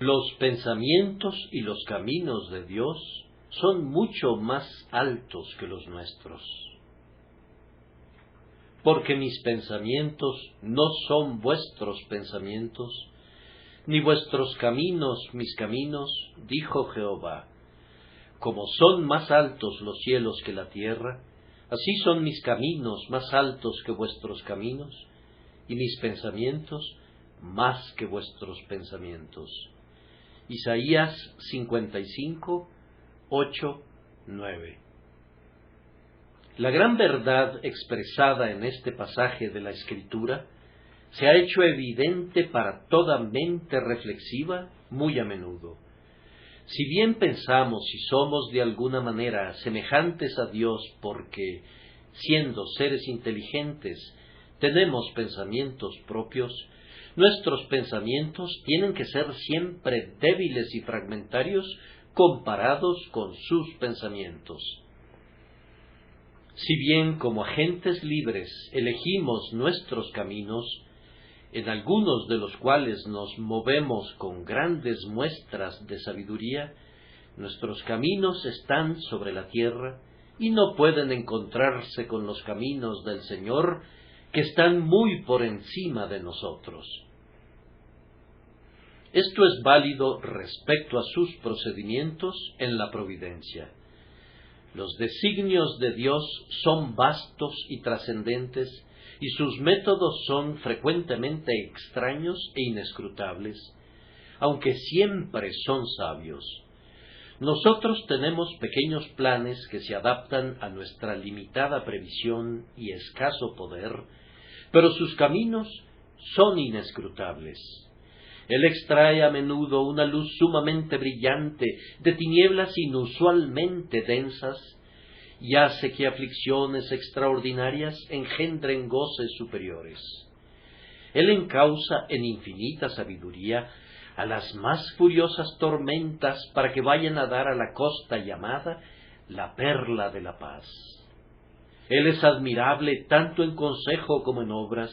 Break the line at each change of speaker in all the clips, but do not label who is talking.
Los pensamientos y los caminos de Dios son mucho más altos que los nuestros. Porque mis pensamientos no son vuestros pensamientos, ni vuestros caminos mis caminos, dijo Jehová. Como son más altos los cielos que la tierra, así son mis caminos más altos que vuestros caminos, y mis pensamientos más que vuestros pensamientos. Isaías 55, 8, 9. La gran verdad expresada en este pasaje de la Escritura se ha hecho evidente para toda mente reflexiva muy a menudo. Si bien pensamos y somos de alguna manera semejantes a Dios porque, siendo seres inteligentes, tenemos pensamientos propios, nuestros pensamientos tienen que ser siempre débiles y fragmentarios comparados con sus pensamientos. Si bien como agentes libres elegimos nuestros caminos, en algunos de los cuales nos movemos con grandes muestras de sabiduría, nuestros caminos están sobre la tierra y no pueden encontrarse con los caminos del Señor, que están muy por encima de nosotros. Esto es válido respecto a sus procedimientos en la providencia. Los designios de Dios son vastos y trascendentes, y sus métodos son frecuentemente extraños e inescrutables, aunque siempre son sabios. Nosotros tenemos pequeños planes que se adaptan a nuestra limitada previsión y escaso poder, pero sus caminos son inescrutables. Él extrae a menudo una luz sumamente brillante de tinieblas inusualmente densas y hace que aflicciones extraordinarias engendren goces superiores. Él encausa en infinita sabiduría a las más furiosas tormentas para que vayan a dar a la costa llamada la perla de la paz. Él es admirable tanto en consejo como en obras,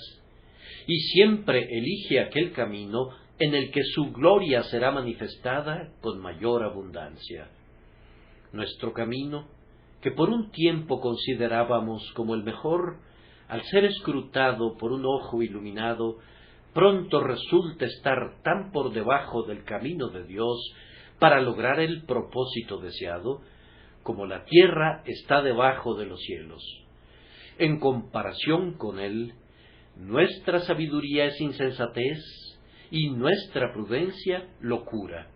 y siempre elige aquel camino en el que su gloria será manifestada con mayor abundancia. Nuestro camino, que por un tiempo considerábamos como el mejor, al ser escrutado por un ojo iluminado, pronto resulta estar tan por debajo del camino de Dios para lograr el propósito deseado, como la tierra está debajo de los cielos. En comparación con Él, nuestra sabiduría es insensatez y nuestra prudencia locura.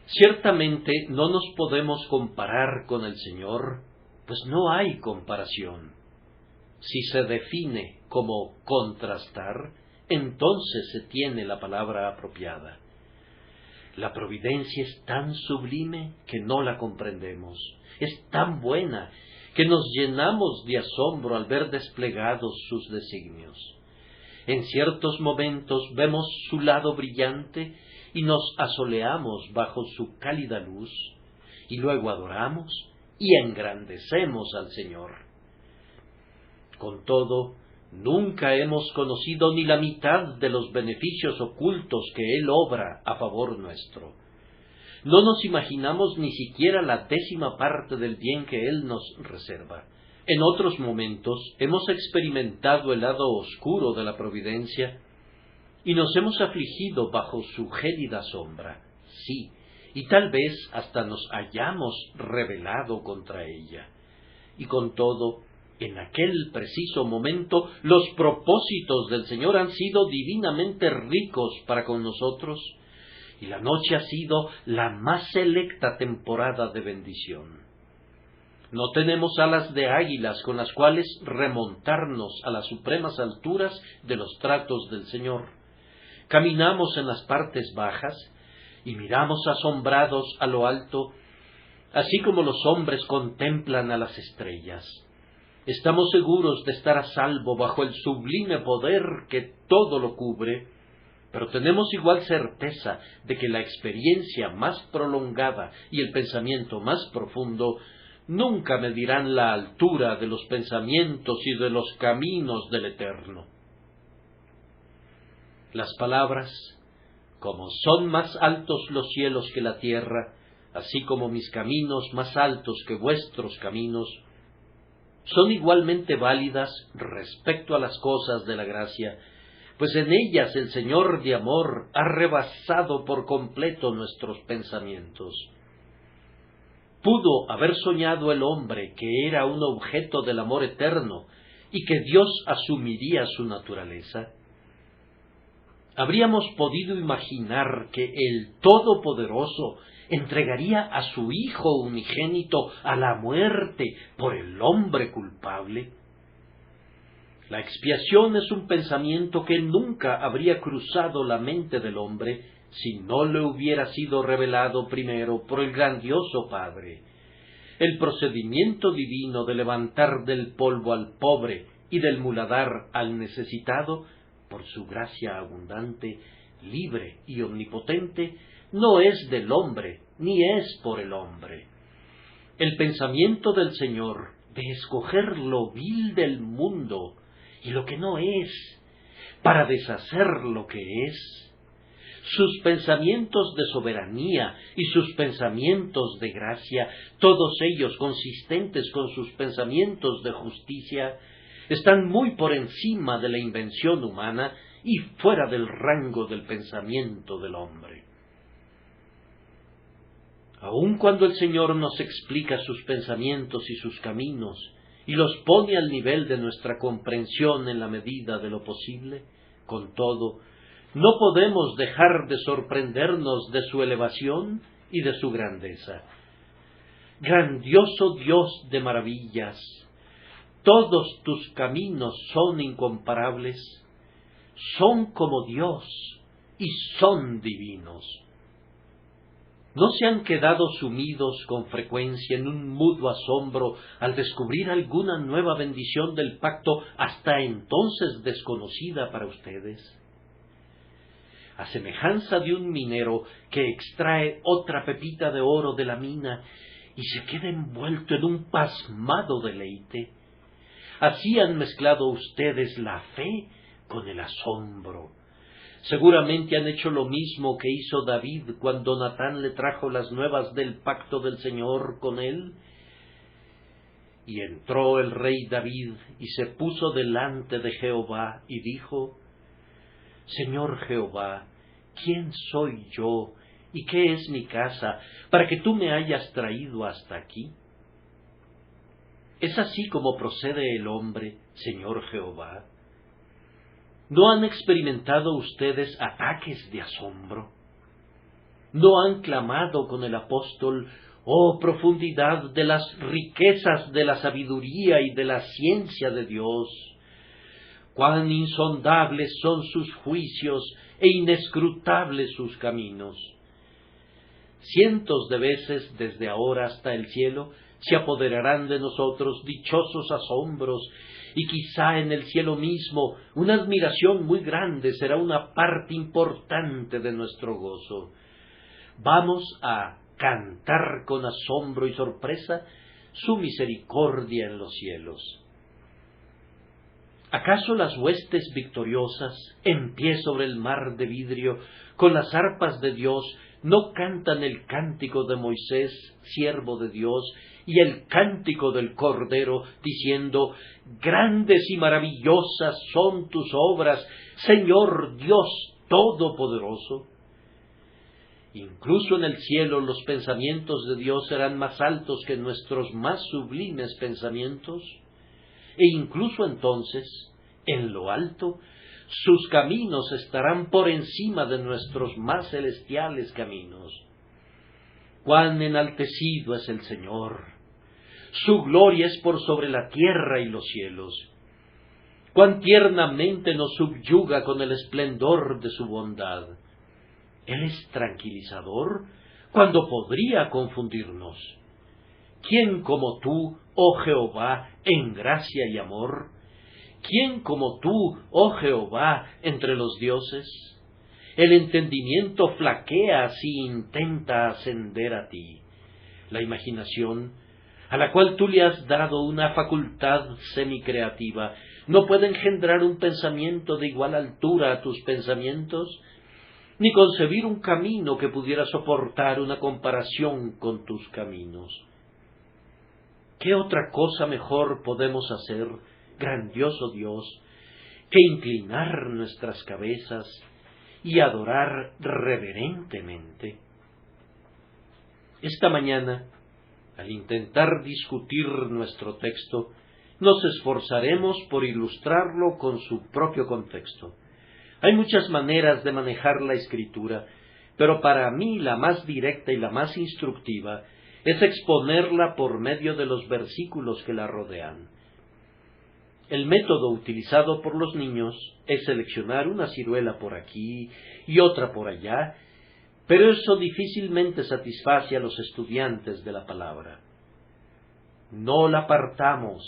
Ciertamente no nos podemos comparar con el Señor, pues no hay comparación. Si se define como contrastar, entonces se tiene la palabra apropiada. La providencia es tan sublime que no la comprendemos, es tan buena que nos llenamos de asombro al ver desplegados sus designios. En ciertos momentos vemos su lado brillante y nos asoleamos bajo su cálida luz, y luego adoramos y engrandecemos al Señor. Con todo, nunca hemos conocido ni la mitad de los beneficios ocultos que Él obra a favor nuestro. No nos imaginamos ni siquiera la 10ª parte del bien que Él nos reserva. En otros momentos hemos experimentado el lado oscuro de la providencia y nos hemos afligido bajo su gélida sombra, sí, y tal vez hasta nos hayamos rebelado contra ella. Y con todo, en aquel preciso momento, los propósitos del Señor han sido divinamente ricos para con nosotros, y la noche ha sido la más selecta temporada de bendición. No tenemos alas de águilas con las cuales remontarnos a las supremas alturas de los tratos del Señor. Caminamos en las partes bajas y miramos asombrados a lo alto, así como los hombres contemplan a las estrellas. Estamos seguros de estar a salvo bajo el sublime poder que todo lo cubre, pero tenemos igual certeza de que la experiencia más prolongada y el pensamiento más profundo nunca medirán la altura de los pensamientos y de los caminos del Eterno. Las palabras, Como son más altos los cielos que la tierra, así como mis caminos más altos que vuestros caminos, son igualmente válidas respecto a las cosas de la gracia, pues en ellas el Señor de amor ha rebasado por completo nuestros pensamientos. ¿Pudo haber soñado el hombre que era un objeto del amor eterno y que Dios asumiría su naturaleza? ¿Habríamos podido imaginar que el Todopoderoso entregaría a su Hijo unigénito a la muerte por el hombre culpable? La expiación es un pensamiento que nunca habría cruzado la mente del hombre si no le hubiera sido revelado primero por el grandioso Padre. El procedimiento divino de levantar del polvo al pobre y del muladar al necesitado, por su gracia abundante, libre y omnipotente, no es del hombre, ni es por el hombre. El pensamiento del Señor de escoger lo vil del mundo y lo que no es, para deshacer lo que es, sus pensamientos de soberanía y sus pensamientos de gracia, todos ellos consistentes con sus pensamientos de justicia, están muy por encima de la invención humana y fuera del rango del pensamiento del hombre. Aun cuando el Señor nos explica sus pensamientos y sus caminos, y los pone al nivel de nuestra comprensión en la medida de lo posible, con todo, no podemos dejar de sorprendernos de su elevación y de su grandeza. Grandioso Dios de maravillas, todos tus caminos son incomparables, son como Dios y son divinos. ¿No se han quedado sumidos con frecuencia en un mudo asombro al descubrir alguna nueva bendición del pacto hasta entonces desconocida para ustedes? A semejanza de un minero que extrae otra pepita de oro de la mina y se queda envuelto en un pasmado deleite, así han mezclado ustedes la fe con el asombro. Seguramente han hecho lo mismo que hizo David cuando Natán le trajo las nuevas del pacto del Señor con él. Y entró el rey David y se puso delante de Jehová y dijo: Señor Jehová, ¿quién soy yo y qué es mi casa para que tú me hayas traído hasta aquí? ¿Es así como procede el hombre, Señor Jehová? ¿No han experimentado ustedes ataques de asombro? ¿No han clamado con el apóstol: oh profundidad de las riquezas de la sabiduría y de la ciencia de Dios? Cuán insondables son sus juicios e inescrutables sus caminos. Cientos de veces desde ahora hasta el cielo se apoderarán de nosotros dichosos asombros, y quizá en el cielo mismo una admiración muy grande será una parte importante de nuestro gozo. Vamos a cantar con asombro y sorpresa su misericordia en los cielos. ¿Acaso las huestes victoriosas, en pie sobre el mar de vidrio, con las arpas de Dios, no cantan el cántico de Moisés, siervo de Dios, y el cántico del Cordero, diciendo: grandes y maravillosas son tus obras, Señor Dios Todopoderoso? Incluso en el cielo los pensamientos de Dios serán más altos que nuestros más sublimes pensamientos, e incluso entonces, en lo alto, sus caminos estarán por encima de nuestros más celestiales caminos. ¡Cuán enaltecido es el Señor! Su gloria es por sobre la tierra y los cielos. ¡Cuán tiernamente nos subyuga con el esplendor de su bondad! Él es tranquilizador cuando podría confundirnos. ¿Quién como tú, oh Jehová, en gracia y amor? ¿Quién como tú, oh Jehová, entre los dioses? El entendimiento flaquea si intenta ascender a ti. La imaginación, a la cual tú le has dado una facultad semicreativa, no puede engendrar un pensamiento de igual altura a tus pensamientos. ni concebir un camino que pudiera soportar una comparación con tus caminos. ¿Qué otra cosa mejor podemos hacer, grandioso Dios, que inclinar nuestras cabezas y adorar reverentemente? Esta mañana, al intentar discutir nuestro texto, nos esforzaremos por ilustrarlo con su propio contexto. Hay muchas maneras de manejar la Escritura, pero para mí la más directa y la más instructiva es exponerla por medio de los versículos que la rodean. El método utilizado por los niños es seleccionar una ciruela por aquí y otra por allá, pero eso difícilmente satisface a los estudiantes de la palabra. No la partamos.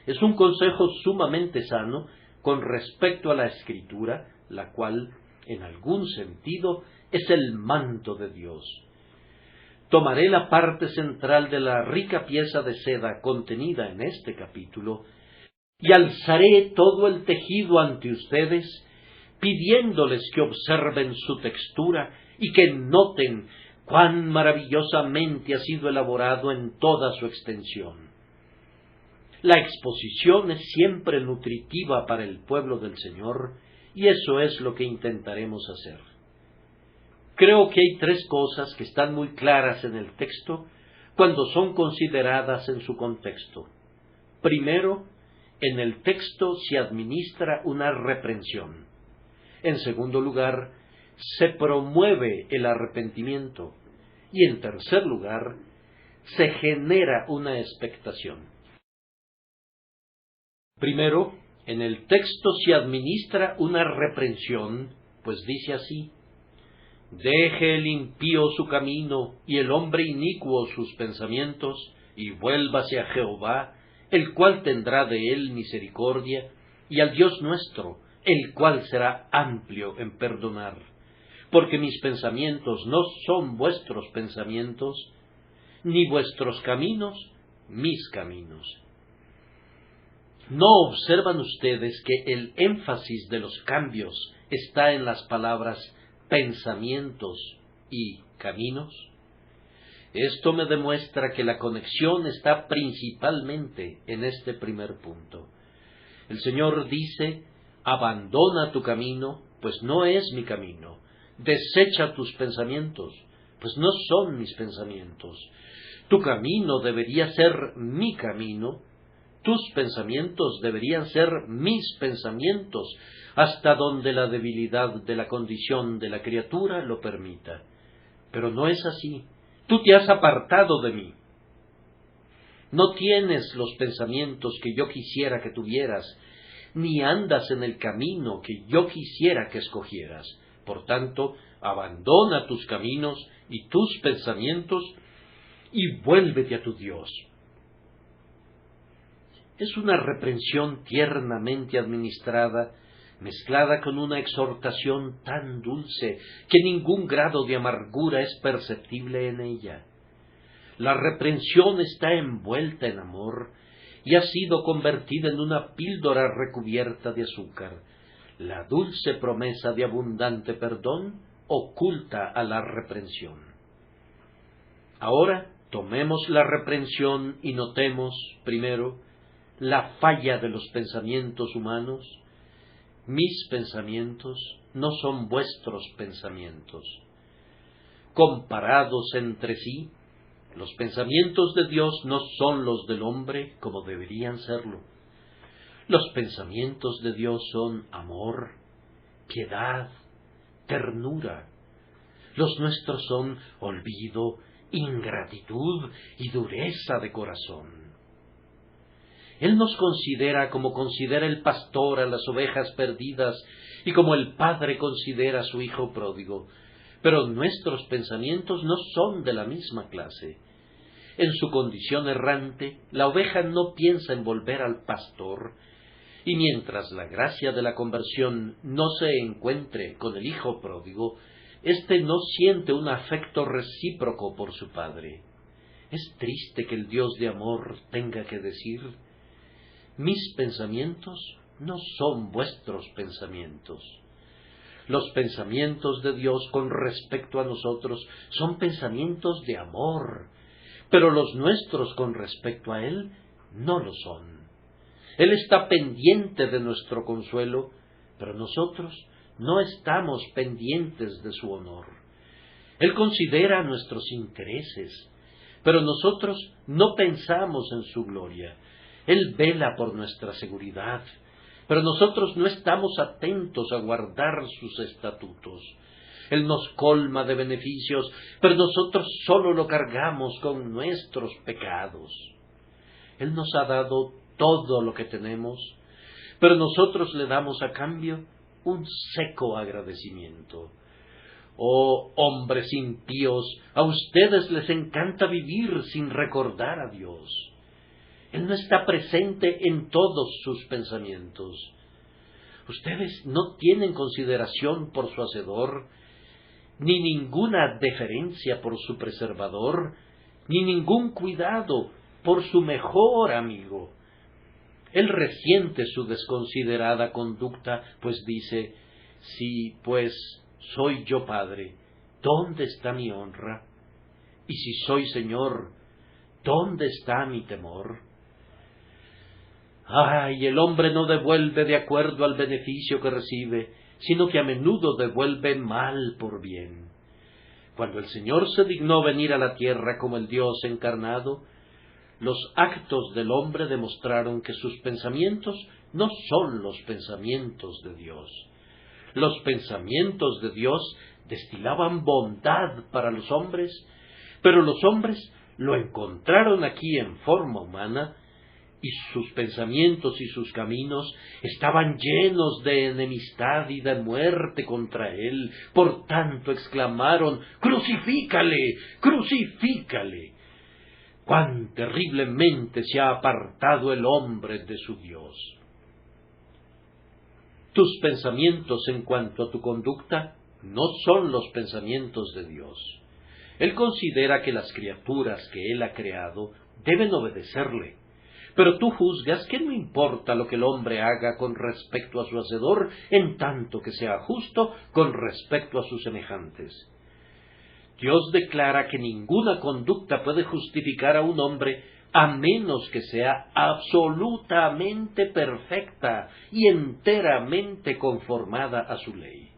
Es un consejo sumamente sano con respecto a la Escritura, la cual, en algún sentido, es el manto de Dios. Tomaré la parte central de la rica pieza de seda contenida en este capítulo y alzaré todo el tejido ante ustedes, pidiéndoles que observen su textura y que noten cuán maravillosamente ha sido elaborado en toda su extensión. La exposición es siempre nutritiva para el pueblo del Señor, y eso es lo que intentaremos hacer. Creo que hay tres cosas que están muy claras en el texto cuando son consideradas en su contexto. Primero, en el texto se administra una reprensión. En segundo lugar, se promueve el arrepentimiento. Y en tercer lugar, se genera una expectación. Primero, en el texto se administra una reprensión, pues dice así: deje el impío su camino y el hombre inicuo sus pensamientos, y vuélvase a Jehová, el cual tendrá de él misericordia, y al Dios nuestro, el cual será amplio en perdonar. Porque mis pensamientos no son vuestros pensamientos, ni vuestros caminos mis caminos. ¿No observan ustedes que el énfasis de los cambios está en las palabras pensamientos y caminos? Esto me demuestra que la conexión está principalmente en este primer punto. El Señor dice: abandona tu camino, pues no es mi camino. Desecha tus pensamientos, pues no son mis pensamientos. Tu camino debería ser mi camino, tus pensamientos deberían ser mis pensamientos, hasta donde la debilidad de la condición de la criatura lo permita. Pero no es así. Tú te has apartado de mí. No tienes los pensamientos que yo quisiera que tuvieras, ni andas en el camino que yo quisiera que escogieras. Por tanto, abandona tus caminos y tus pensamientos y vuélvete a tu Dios. Es una reprensión tiernamente administrada, mezclada con una exhortación tan dulce que ningún grado de amargura es perceptible en ella. La reprensión está envuelta en amor y ha sido convertida en una píldora recubierta de azúcar. La dulce promesa de abundante perdón oculta a la reprensión. Ahora tomemos la reprensión y notemos, primero, la falla de los pensamientos humanos. Mis pensamientos no son vuestros pensamientos. Comparados entre sí, los pensamientos de Dios no son los del hombre como deberían serlo. Los pensamientos de Dios son amor, piedad, ternura. Los nuestros son olvido, ingratitud y dureza de corazón. Él nos considera como considera el pastor a las ovejas perdidas y como el padre considera a su hijo pródigo, pero nuestros pensamientos no son de la misma clase. En su condición errante, la oveja no piensa en volver al pastor, y mientras la gracia de la conversión no se encuentre con el hijo pródigo, éste no siente un afecto recíproco por su padre. Es triste que el Dios de amor tenga que decir: mis pensamientos no son vuestros pensamientos. Los pensamientos de Dios con respecto a nosotros son pensamientos de amor, pero los nuestros con respecto a Él no lo son. Él está pendiente de nuestro consuelo, pero nosotros no estamos pendientes de su honor. Él considera nuestros intereses, pero nosotros no pensamos en su gloria. Él vela por nuestra seguridad, pero nosotros no estamos atentos a guardar sus estatutos. Él nos colma de beneficios, pero nosotros solo lo cargamos con nuestros pecados. Él nos ha dado todo lo que tenemos, pero nosotros le damos a cambio un seco agradecimiento. Oh, hombres impíos, a ustedes les encanta vivir sin recordar a Dios. Él no está presente en todos sus pensamientos. Ustedes no tienen consideración por su Hacedor, ni ninguna deferencia por su Preservador, ni ningún cuidado por su mejor amigo. Él resiente su desconsiderada conducta, pues dice: si pues soy yo Padre, ¿dónde está mi honra? Y si soy Señor, ¿dónde está mi temor? Ay, el hombre no devuelve de acuerdo al beneficio que recibe, sino que a menudo devuelve mal por bien. Cuando el Señor se dignó venir a la tierra como el Dios encarnado, los actos del hombre demostraron que sus pensamientos no son los pensamientos de Dios. Los pensamientos de Dios destilaban bondad para los hombres, pero los hombres lo encontraron aquí en forma humana, y sus pensamientos y sus caminos estaban llenos de enemistad y de muerte contra él. Por tanto exclamaron: ¡Crucifícale! ¡Crucifícale! ¡Cuán terriblemente se ha apartado el hombre de su Dios! Tus pensamientos en cuanto a tu conducta no son los pensamientos de Dios. Él considera que las criaturas que Él ha creado deben obedecerle, pero tú juzgas que no importa lo que el hombre haga con respecto a su Hacedor, en tanto que sea justo con respecto a sus semejantes. Dios declara que ninguna conducta puede justificar a un hombre a menos que sea absolutamente perfecta y enteramente conformada a su ley.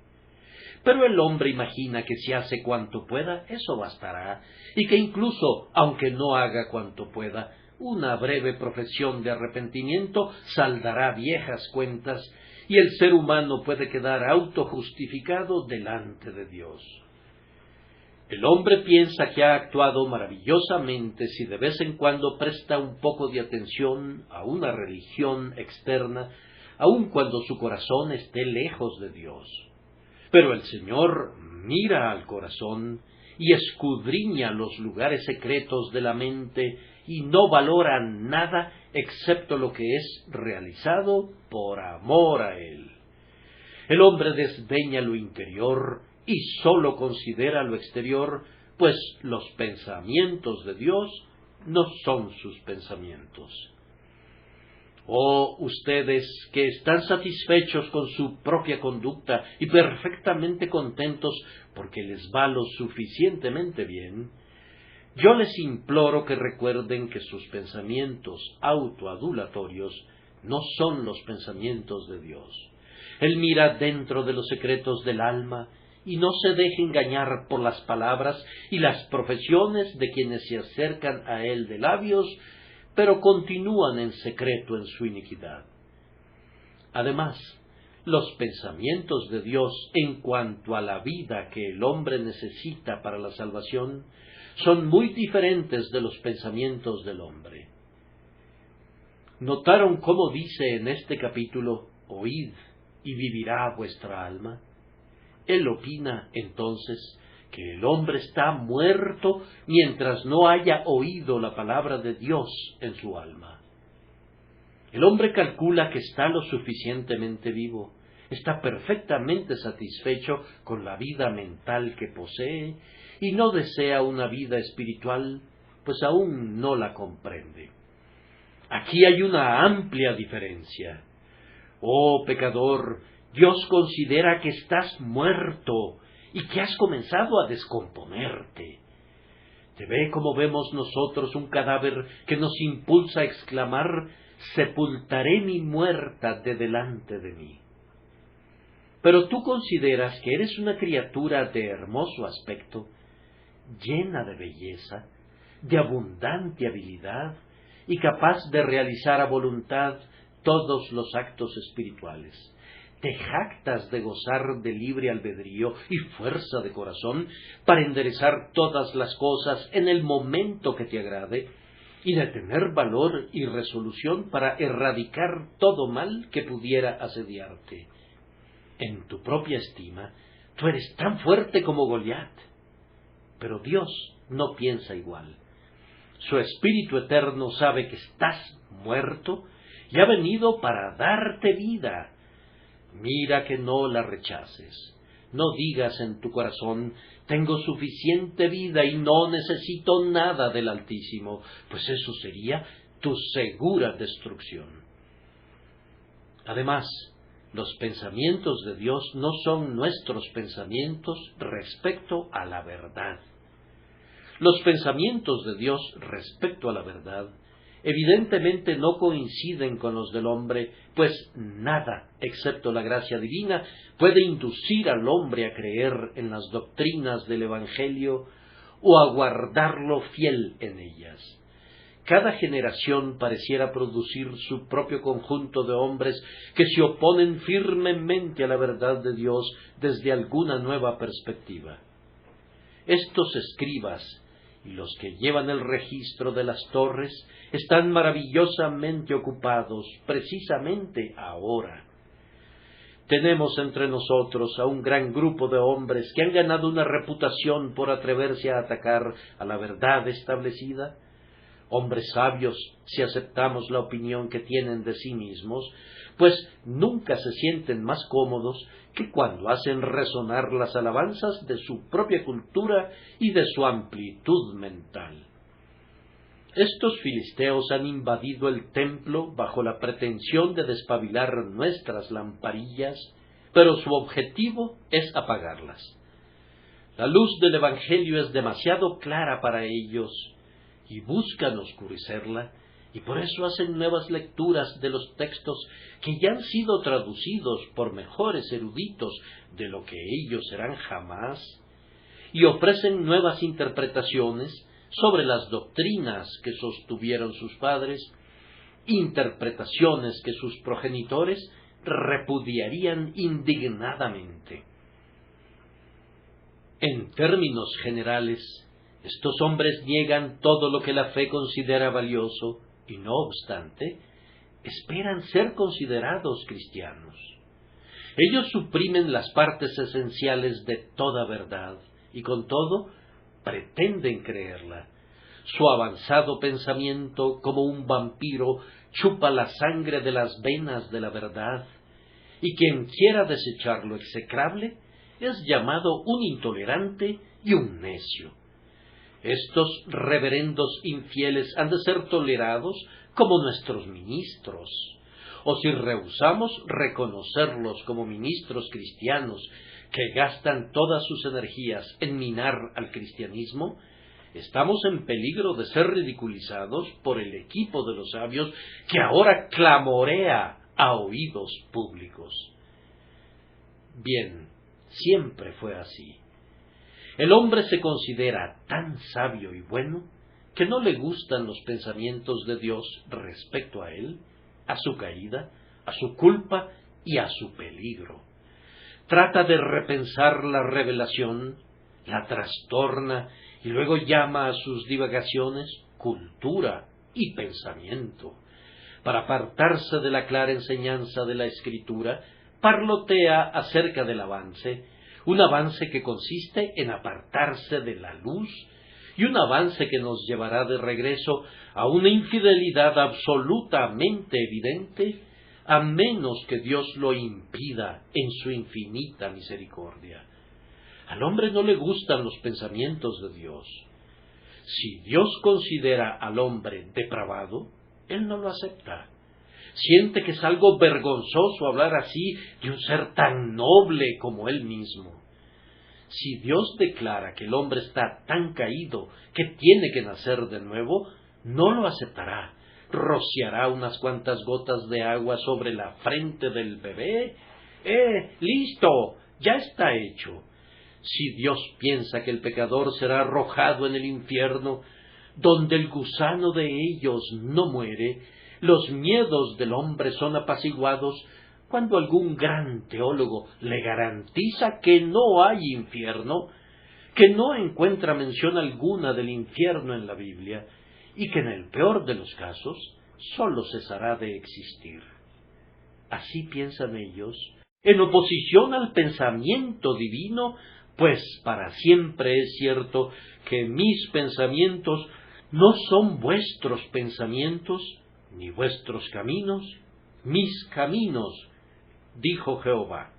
Pero el hombre imagina que si hace cuanto pueda, eso bastará, y que incluso, aunque no haga cuanto pueda, una breve profesión de arrepentimiento saldará viejas cuentas, y el ser humano puede quedar autojustificado delante de Dios. El hombre piensa que ha actuado maravillosamente si de vez en cuando presta un poco de atención a una religión externa, aun cuando su corazón esté lejos de Dios. Pero el Señor mira al corazón y escudriña los lugares secretos de la mente y no valora nada excepto lo que es realizado por amor a Él. El hombre desdeña lo interior y sólo considera lo exterior, pues los pensamientos de Dios no son sus pensamientos. Oh, ustedes que están satisfechos con su propia conducta y perfectamente contentos porque les va lo suficientemente bien, yo les imploro que recuerden que sus pensamientos autoadulatorios no son los pensamientos de Dios. Él mira dentro de los secretos del alma y no se deje engañar por las palabras y las profesiones de quienes se acercan a Él de labios, pero continúan en secreto en su iniquidad. Además, los pensamientos de Dios en cuanto a la vida que el hombre necesita para la salvación son muy diferentes de los pensamientos del hombre. ¿Notaron cómo dice en este capítulo: oíd y vivirá vuestra alma? Él opina, entonces, que el hombre está muerto mientras no haya oído la palabra de Dios en su alma. El hombre calcula que está lo suficientemente vivo, está perfectamente satisfecho con la vida mental que posee y no desea una vida espiritual, pues aún no la comprende. Aquí hay una amplia diferencia. Oh pecador, Dios considera que estás muerto y que has comenzado a descomponerte. Te ve como vemos nosotros un cadáver que nos impulsa a exclamar: sepultaré mi muerta de delante de mí. Pero tú consideras que eres una criatura de hermoso aspecto, llena de belleza, de abundante habilidad y capaz de realizar a voluntad todos los actos espirituales. Te jactas de gozar de libre albedrío y fuerza de corazón para enderezar todas las cosas en el momento que te agrade, y de tener valor y resolución para erradicar todo mal que pudiera asediarte. En tu propia estima, tú eres tan fuerte como Goliat. Pero Dios no piensa igual. Su Espíritu Eterno sabe que estás muerto y ha venido para darte vida. Mira que no la rechaces. No digas en tu corazón: tengo suficiente vida y no necesito nada del Altísimo, pues eso sería tu segura destrucción. Además, los pensamientos de Dios no son nuestros pensamientos respecto a la verdad. Los pensamientos de Dios respecto a la verdad evidentemente no coinciden con los del hombre, pues nada, excepto la gracia divina, puede inducir al hombre a creer en las doctrinas del Evangelio o a guardarlo fiel en ellas. Cada generación pareciera producir su propio conjunto de hombres que se oponen firmemente a la verdad de Dios desde alguna nueva perspectiva. Estos escribas y los que llevan el registro de las torres están maravillosamente ocupados precisamente ahora. Tenemos entre nosotros a un gran grupo de hombres que han ganado una reputación por atreverse a atacar a la verdad establecida, hombres sabios si aceptamos la opinión que tienen de sí mismos, pues nunca se sienten más cómodos que cuando hacen resonar las alabanzas de su propia cultura y de su amplitud mental. Estos filisteos han invadido el templo bajo la pretensión de despabilar nuestras lamparillas, pero su objetivo es apagarlas. La luz del Evangelio es demasiado clara para ellos y buscan oscurecerla, y por eso hacen nuevas lecturas de los textos que ya han sido traducidos por mejores eruditos de lo que ellos serán jamás, y ofrecen nuevas interpretaciones sobre las doctrinas que sostuvieron sus padres, interpretaciones que sus progenitores repudiarían indignadamente. En términos generales, estos hombres niegan todo lo que la fe considera valioso y, no obstante, esperan ser considerados cristianos. Ellos suprimen las partes esenciales de toda verdad y, con todo, pretenden creerla. Su avanzado pensamiento, como un vampiro, chupa la sangre de las venas de la verdad, y quien quiera desechar lo execrable es llamado un intolerante y un necio. Estos reverendos infieles han de ser tolerados como nuestros ministros, o si rehusamos reconocerlos como ministros cristianos que gastan todas sus energías en minar al cristianismo, estamos en peligro de ser ridiculizados por el equipo de los sabios que ahora clamorea a oídos públicos. Bien, siempre fue así. El hombre se considera tan sabio y bueno que no le gustan los pensamientos de Dios respecto a él, a su caída, a su culpa y a su peligro. Trata de repensar la revelación, la trastorna y luego llama a sus divagaciones cultura y pensamiento. Para apartarse de la clara enseñanza de la Escritura, parlotea acerca del avance, un avance que consiste en apartarse de la luz y un avance que nos llevará de regreso a una infidelidad absolutamente evidente, a menos que Dios lo impida en su infinita misericordia. Al hombre no le gustan los pensamientos de Dios. Si Dios considera al hombre depravado, Él no lo acepta. Siente que es algo vergonzoso hablar así de un ser tan noble como él mismo. Si Dios declara que el hombre está tan caído que tiene que nacer de nuevo, no lo aceptará. Rociará unas cuantas gotas de agua sobre la frente del bebé. ¡Listo! Ya está hecho. Si Dios piensa que el pecador será arrojado en el infierno, donde el gusano de ellos no muere, los miedos del hombre son apaciguados cuando algún gran teólogo le garantiza que no hay infierno, que no encuentra mención alguna del infierno en la Biblia, y que en el peor de los casos sólo cesará de existir. Así piensan ellos, en oposición al pensamiento divino, pues para siempre es cierto que mis pensamientos no son vuestros pensamientos, ni vuestros caminos, mis caminos, dijo Jehová.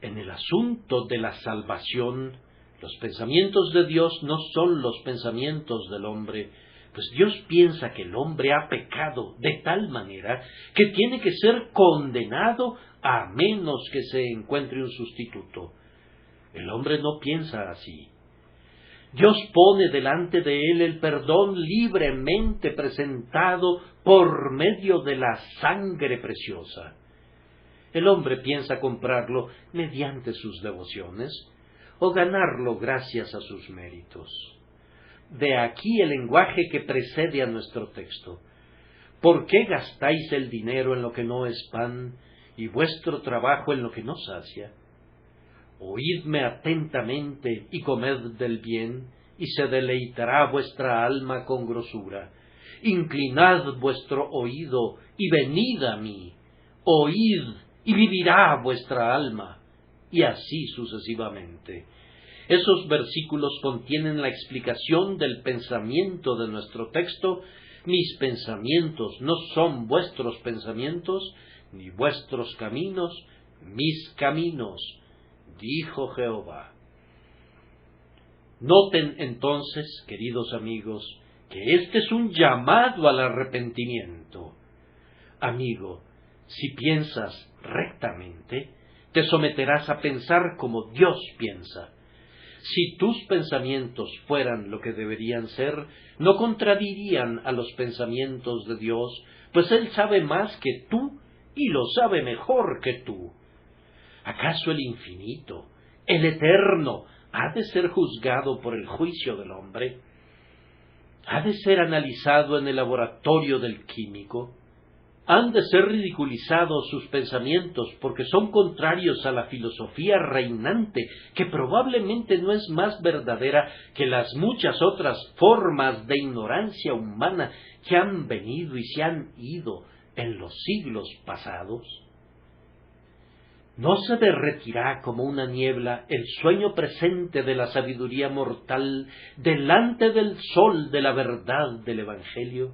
En el asunto de la salvación, los pensamientos de Dios no son los pensamientos del hombre, pues Dios piensa que el hombre ha pecado de tal manera que tiene que ser condenado a menos que se encuentre un sustituto. El hombre no piensa así. Dios pone delante de él el perdón libremente presentado por medio de la sangre preciosa. El hombre piensa comprarlo mediante sus devociones o ganarlo gracias a sus méritos. De aquí el lenguaje que precede a nuestro texto. ¿Por qué gastáis el dinero en lo que no es pan y vuestro trabajo en lo que no sacia? Oídme atentamente y comed del bien, y se deleitará vuestra alma con grosura. Inclinad vuestro oído y venid a mí. Oíd y vivirá vuestra alma. Y así sucesivamente. Esos versículos contienen la explicación del pensamiento de nuestro texto. Mis pensamientos no son vuestros pensamientos, ni vuestros caminos, mis caminos, dijo Jehová. Noten entonces, queridos amigos, que este es un llamado al arrepentimiento. Amigo, si piensas rectamente, te someterás a pensar como Dios piensa. Si tus pensamientos fueran lo que deberían ser, no contradirían a los pensamientos de Dios, pues Él sabe más que tú y lo sabe mejor que tú. ¿Acaso el infinito, el eterno, ha de ser juzgado por el juicio del hombre? ¿Ha de ser analizado en el laboratorio del químico? ¿Han de ser ridiculizados sus pensamientos porque son contrarios a la filosofía reinante, que probablemente no es más verdadera que las muchas otras formas de ignorancia humana que han venido y se han ido en los siglos pasados? ¿No se derretirá como una niebla el sueño presente de la sabiduría mortal delante del sol de la verdad del Evangelio?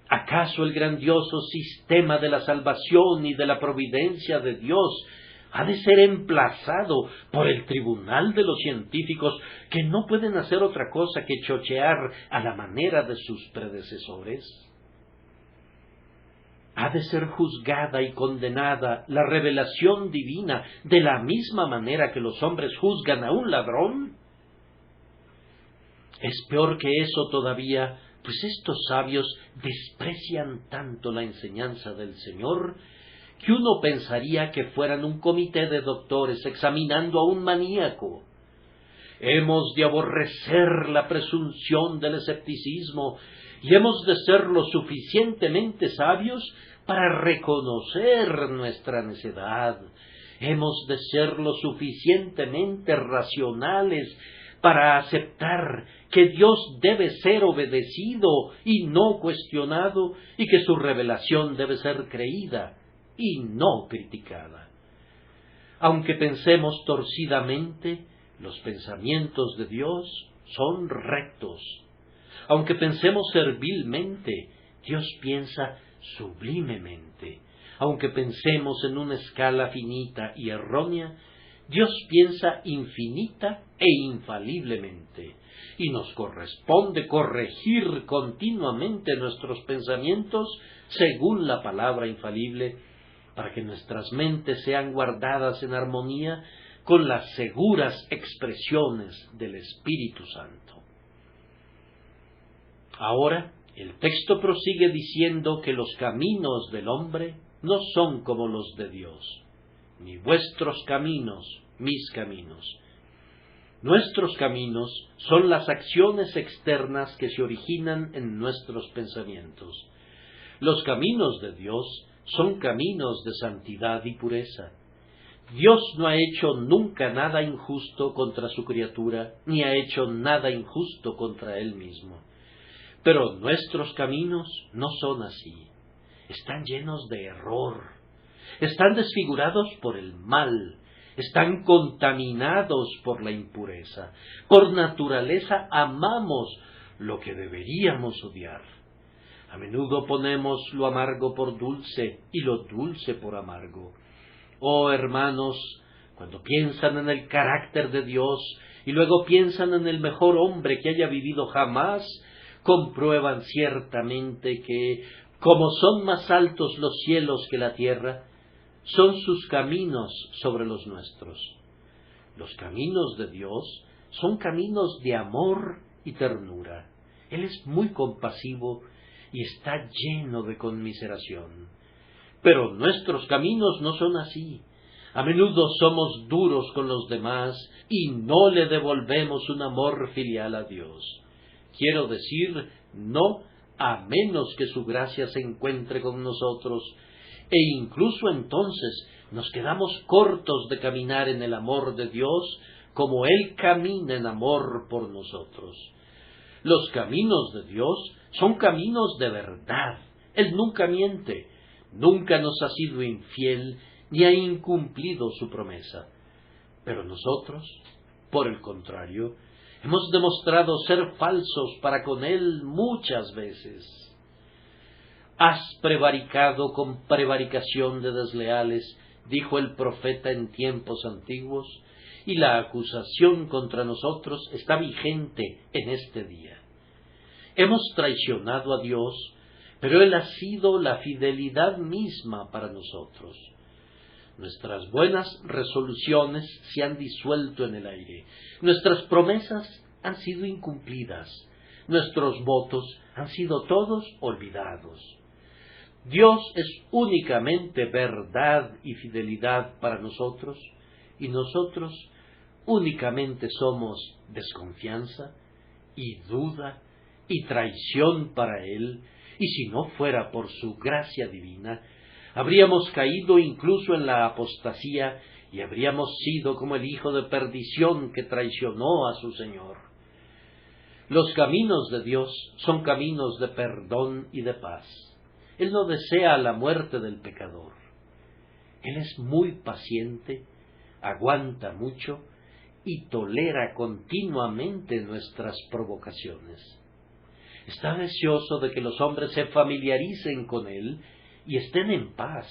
¿Acaso el grandioso sistema de la salvación y de la providencia de Dios ha de ser emplazado por el tribunal de los científicos, que no pueden hacer otra cosa que chochear a la manera de sus predecesores? ¿Ha de ser juzgada y condenada la revelación divina de la misma manera que los hombres juzgan a un ladrón? Es peor que eso todavía, pues estos sabios desprecian tanto la enseñanza del Señor que uno pensaría que fueran un comité de doctores examinando a un maníaco. Hemos de aborrecer la presunción del escepticismo y hemos de ser lo suficientemente sabios para reconocer nuestra necedad. Hemos de ser lo suficientemente racionales para aceptar que Dios debe ser obedecido y no cuestionado, y que su revelación debe ser creída y no criticada. Aunque pensemos torcidamente, los pensamientos de Dios son rectos. Aunque pensemos servilmente, Dios piensa sublimemente. Aunque pensemos en una escala finita y errónea, Dios piensa infinita e infaliblemente, y nos corresponde corregir continuamente nuestros pensamientos según la palabra infalible, para que nuestras mentes sean guardadas en armonía con las seguras expresiones del Espíritu Santo. Ahora, el texto prosigue diciendo que los caminos del hombre no son como los de Dios, ni vuestros caminos, mis caminos. Nuestros caminos son las acciones externas que se originan en nuestros pensamientos. Los caminos de Dios son caminos de santidad y pureza. Dios no ha hecho nunca nada injusto contra su criatura, ni ha hecho nada injusto contra Él mismo. Pero nuestros caminos no son así. Están llenos de error. Están desfigurados por el mal. Están contaminados por la impureza. Por naturaleza amamos lo que deberíamos odiar. A menudo ponemos lo amargo por dulce y lo dulce por amargo. Oh hermanos, cuando piensan en el carácter de Dios y luego piensan en el mejor hombre que haya vivido jamás, comprueban ciertamente que, como son más altos los cielos que la tierra, son sus caminos sobre los nuestros. Los caminos de Dios son caminos de amor y ternura. Él es muy compasivo y está lleno de conmiseración. Pero nuestros caminos no son así. A menudo somos duros con los demás y no le devolvemos un amor filial a Dios. Quiero decir, no, a menos que su gracia se encuentre con nosotros, e incluso entonces nos quedamos cortos de caminar en el amor de Dios como Él camina en amor por nosotros. Los caminos de Dios son caminos de verdad. Él nunca miente, nunca nos ha sido infiel, ni ha incumplido su promesa. Pero nosotros, por el contrario, hemos demostrado ser falsos para con Él muchas veces. Has prevaricado con prevaricación de desleales, dijo el profeta en tiempos antiguos, y la acusación contra nosotros está vigente en este día. Hemos traicionado a Dios, pero Él ha sido la fidelidad misma para nosotros. Nuestras buenas resoluciones se han disuelto en el aire. Nuestras promesas han sido incumplidas. Nuestros votos han sido todos olvidados. Dios es únicamente verdad y fidelidad para nosotros, y nosotros únicamente somos desconfianza y duda y traición para Él, y si no fuera por su gracia divina, habríamos caído incluso en la apostasía y habríamos sido como el hijo de perdición que traicionó a su Señor. Los caminos de Dios son caminos de perdón y de paz. Él no desea la muerte del pecador. Él es muy paciente, aguanta mucho y tolera continuamente nuestras provocaciones. Está deseoso de que los hombres se familiaricen con Él y estén en paz.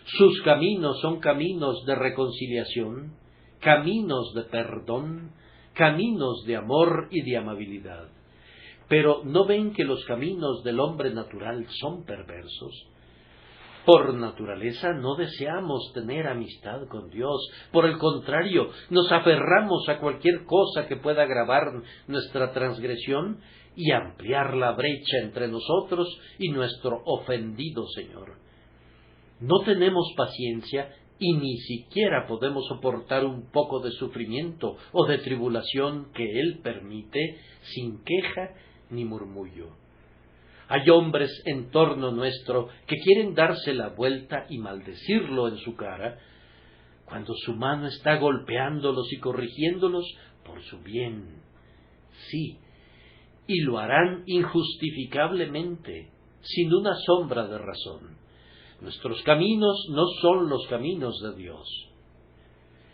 Sus caminos son caminos de reconciliación, caminos de perdón, caminos de amor y de amabilidad. Pero ¿no ven que los caminos del hombre natural son perversos? Por naturaleza no deseamos tener amistad con Dios. Por el contrario, nos aferramos a cualquier cosa que pueda agravar nuestra transgresión y ampliar la brecha entre nosotros y nuestro ofendido Señor. No tenemos paciencia y ni siquiera podemos soportar un poco de sufrimiento o de tribulación que Él permite sin queja ni murmullo. Hay hombres en torno nuestro que quieren darse la vuelta y maldecirlo en su cara, cuando su mano está golpeándolos y corrigiéndolos por su bien. Sí, y lo harán injustificablemente, sin una sombra de razón. Nuestros caminos no son los caminos de Dios.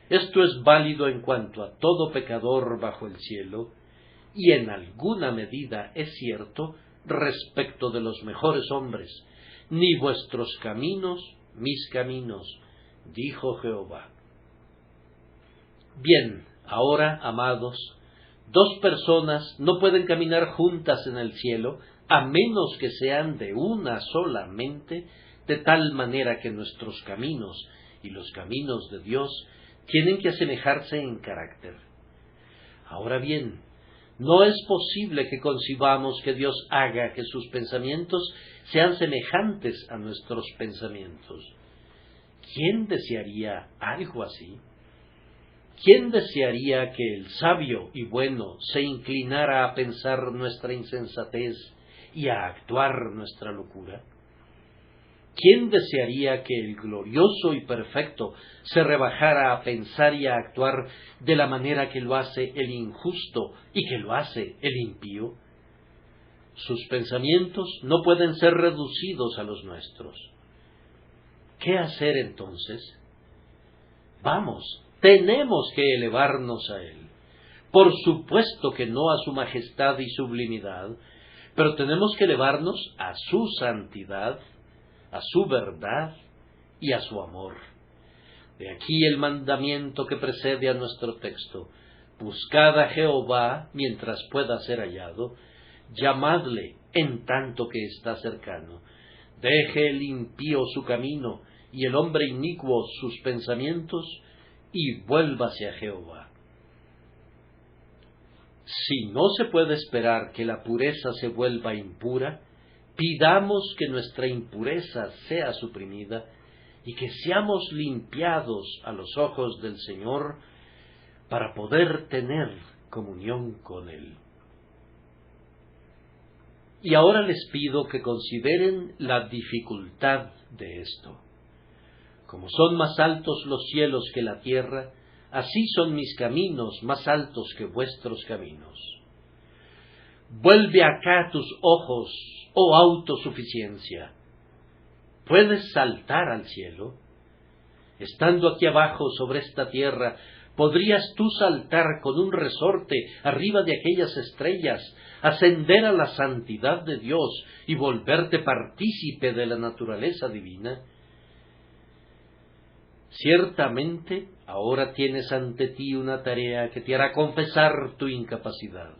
Esto es válido en cuanto a todo pecador bajo el cielo, y en alguna medida es cierto respecto de los mejores hombres. Ni vuestros caminos, mis caminos, dijo Jehová. Bien, ahora, amados, dos personas no pueden caminar juntas en el cielo a menos que sean de una sola mente, de tal manera que nuestros caminos y los caminos de Dios tienen que asemejarse en carácter. Ahora bien, no es posible que concibamos que Dios haga que sus pensamientos sean semejantes a nuestros pensamientos. ¿Quién desearía algo así? ¿Quién desearía que el sabio y bueno se inclinara a pensar nuestra insensatez y a actuar nuestra locura? ¿Quién desearía que el glorioso y perfecto se rebajara a pensar y a actuar de la manera que lo hace el injusto y que lo hace el impío? Sus pensamientos no pueden ser reducidos a los nuestros. ¿Qué hacer entonces? Vamos, tenemos que elevarnos a Él. Por supuesto que no a su majestad y sublimidad, pero tenemos que elevarnos a su santidad, a su verdad y a su amor. De aquí el mandamiento que precede a nuestro texto: buscad a Jehová mientras pueda ser hallado, llamadle en tanto que está cercano. Deje el impío su camino y el hombre inicuo sus pensamientos, y vuélvase a Jehová. Si no se puede esperar que la pureza se vuelva impura, pidamos que nuestra impureza sea suprimida y que seamos limpiados a los ojos del Señor para poder tener comunión con Él. Y ahora les pido que consideren la dificultad de esto. Como son más altos los cielos que la tierra, así son mis caminos más altos que vuestros caminos. Vuelve acá tus ojos, oh autosuficiencia. ¿Puedes saltar al cielo? Estando aquí abajo sobre esta tierra, ¿podrías tú saltar con un resorte arriba de aquellas estrellas, ascender a la santidad de Dios y volverte partícipe de la naturaleza divina? Ciertamente, ahora tienes ante ti una tarea que te hará confesar tu incapacidad.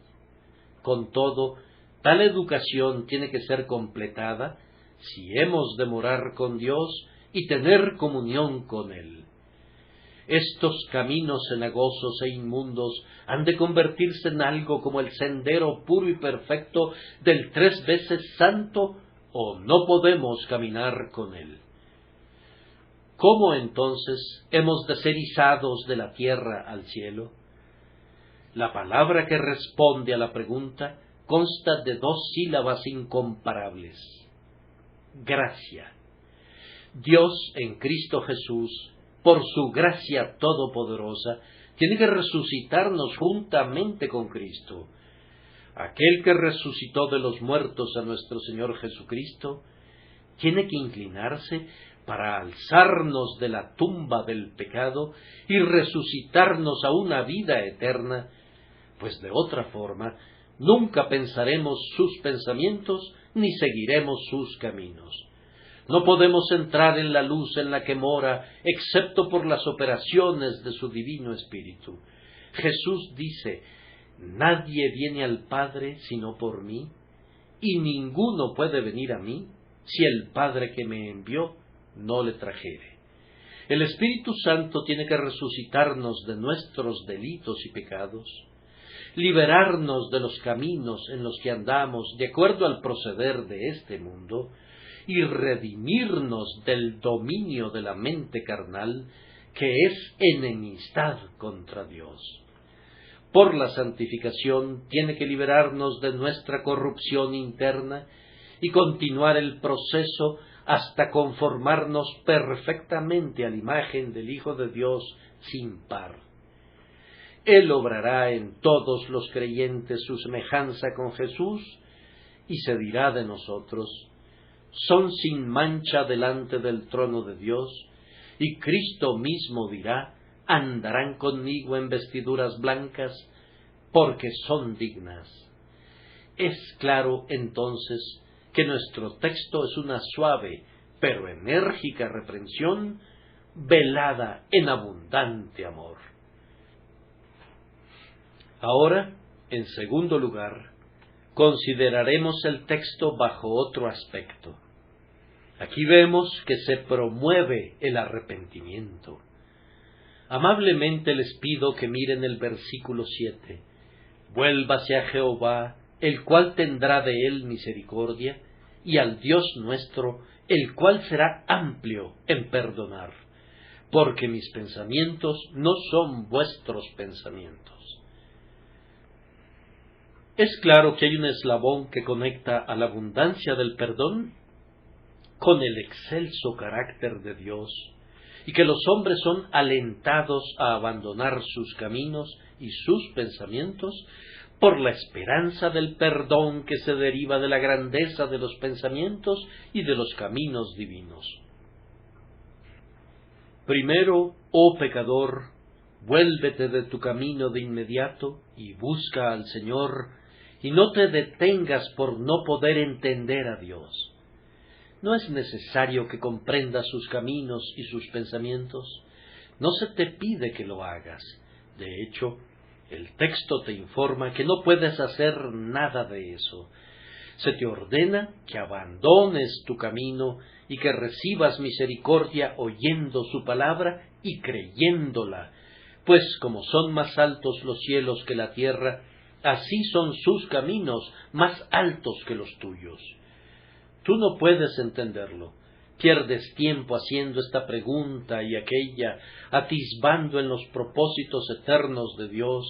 Con todo, tal educación tiene que ser completada si hemos de morar con Dios y tener comunión con Él. Estos caminos cenagosos e inmundos han de convertirse en algo como el sendero puro y perfecto del 3 veces santo, o no podemos caminar con Él. ¿Cómo entonces hemos de ser izados de la tierra al cielo? La palabra que responde a la pregunta consta de 2 sílabas incomparables: gracia. Dios en Cristo Jesús, por su gracia todopoderosa, tiene que resucitarnos juntamente con Cristo. Aquel que resucitó de los muertos a nuestro Señor Jesucristo tiene que inclinarse para alzarnos de la tumba del pecado y resucitarnos a una vida eterna, pues de otra forma nunca pensaremos sus pensamientos ni seguiremos sus caminos. No podemos entrar en la luz en la que mora, excepto por las operaciones de su Divino Espíritu. Jesús dice: nadie viene al Padre sino por mí, y ninguno puede venir a mí si el Padre que me envió no le trajere. El Espíritu Santo tiene que resucitarnos de nuestros delitos y pecados, liberarnos de los caminos en los que andamos de acuerdo al proceder de este mundo, y redimirnos del dominio de la mente carnal, que es enemistad contra Dios. Por la santificación tiene que liberarnos de nuestra corrupción interna y continuar el proceso hasta conformarnos perfectamente a la imagen del Hijo de Dios sin par. Él obrará en todos los creyentes su semejanza con Jesús, y se dirá de nosotros: son sin mancha delante del trono de Dios, y Cristo mismo dirá: andarán conmigo en vestiduras blancas, porque son dignas. Es claro entonces que nuestro texto es una suave pero enérgica reprensión velada en abundante amor. Ahora, en segundo lugar, consideraremos el texto bajo otro aspecto. Aquí vemos que se promueve el arrepentimiento. Amablemente les pido que miren el versículo 7. Vuélvase a Jehová, el cual tendrá de él misericordia, y al Dios nuestro, el cual será amplio en perdonar, porque mis pensamientos no son vuestros pensamientos. Es claro que hay un eslabón que conecta a la abundancia del perdón con el excelso carácter de Dios, y que los hombres son alentados a abandonar sus caminos y sus pensamientos por la esperanza del perdón que se deriva de la grandeza de los pensamientos y de los caminos divinos. Primero, oh pecador, vuélvete de tu camino de inmediato y busca al Señor, y no te detengas por no poder entender a Dios. No es necesario que comprendas sus caminos y sus pensamientos. No se te pide que lo hagas. De hecho, el texto te informa que no puedes hacer nada de eso. Se te ordena que abandones tu camino y que recibas misericordia oyendo su palabra y creyéndola, pues como son más altos los cielos que la tierra, así son sus caminos más altos que los tuyos. Tú no puedes entenderlo. Pierdes tiempo haciendo esta pregunta y aquella, atisbando en los propósitos eternos de Dios,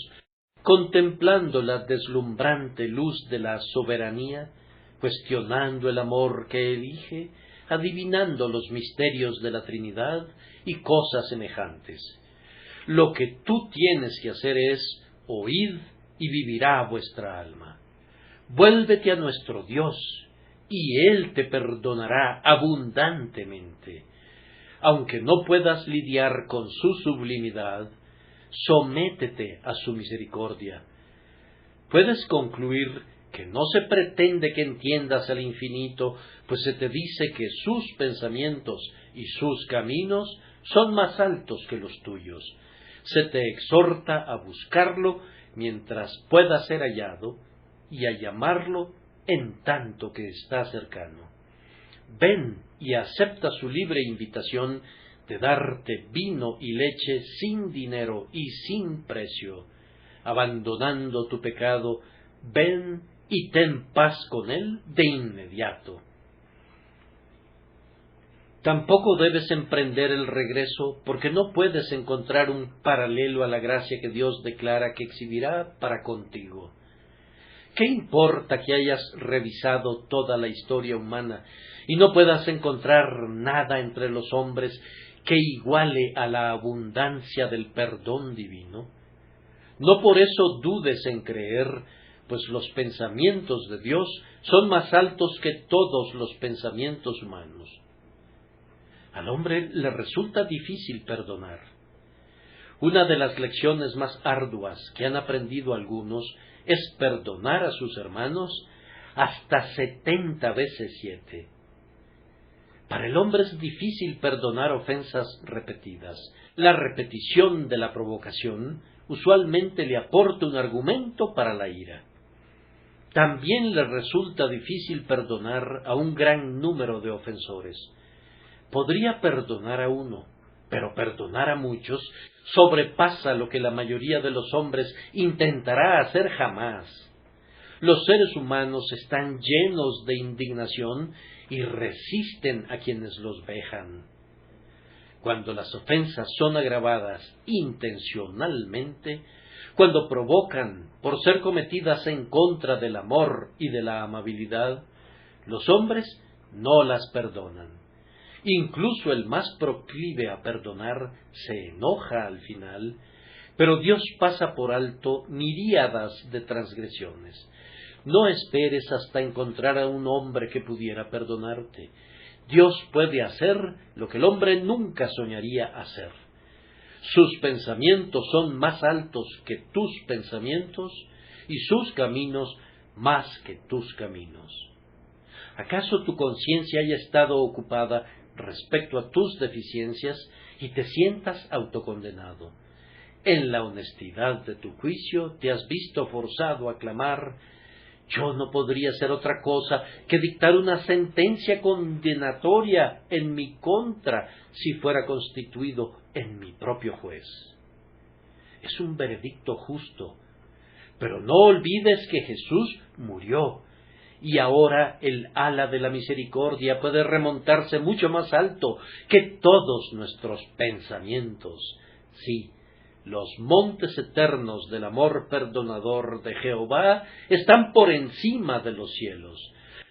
contemplando la deslumbrante luz de la soberanía, cuestionando el amor que elige, adivinando los misterios de la Trinidad y cosas semejantes. Lo que tú tienes que hacer es oíd y vivirá vuestra alma. Vuélvete a nuestro Dios, y Él te perdonará abundantemente. Aunque no puedas lidiar con su sublimidad, sométete a su misericordia. Puedes concluir que no se pretende que entiendas al infinito, pues se te dice que sus pensamientos y sus caminos son más altos que los tuyos. Se te exhorta a buscarlo mientras pueda ser hallado y a llamarlo en tanto que está cercano. Ven y acepta su libre invitación de darte vino y leche sin dinero y sin precio. Abandonando tu pecado, ven y ten paz con él de inmediato. Tampoco debes emprender el regreso, porque no puedes encontrar un paralelo a la gracia que Dios declara que exhibirá para contigo. ¿Qué importa que hayas revisado toda la historia humana y no puedas encontrar nada entre los hombres que iguale a la abundancia del perdón divino? No por eso dudes en creer, pues los pensamientos de Dios son más altos que todos los pensamientos humanos. Al hombre le resulta difícil perdonar. Una de las lecciones más arduas que han aprendido algunos es perdonar a sus hermanos hasta 70 veces 7. Para el hombre es difícil perdonar ofensas repetidas. La repetición de la provocación usualmente le aporta un argumento para la ira. También le resulta difícil perdonar a un gran número de ofensores. Podría perdonar a uno, pero perdonar a muchos sobrepasa lo que la mayoría de los hombres intentará hacer jamás. Los seres humanos están llenos de indignación y resisten a quienes los vejan. Cuando las ofensas son agravadas intencionalmente, cuando provocan por ser cometidas en contra del amor y de la amabilidad, los hombres no las perdonan. Incluso el más proclive a perdonar se enoja al final, pero Dios pasa por alto miríadas de transgresiones. No esperes hasta encontrar a un hombre que pudiera perdonarte. Dios puede hacer lo que el hombre nunca soñaría hacer. Sus pensamientos son más altos que tus pensamientos y sus caminos más que tus caminos. ¿Acaso tu conciencia haya estado ocupada respecto a tus deficiencias y te sientas autocondenado? en la honestidad de tu juicio te has visto forzado a clamar: yo no podría hacer otra cosa que dictar una sentencia condenatoria en mi contra si fuera constituido en mi propio juez. Es un veredicto justo, pero no olvides que Jesús murió, y ahora el ala de la misericordia puede remontarse mucho más alto que todos nuestros pensamientos. Sí, los montes eternos del amor perdonador de Jehová están por encima de los cielos.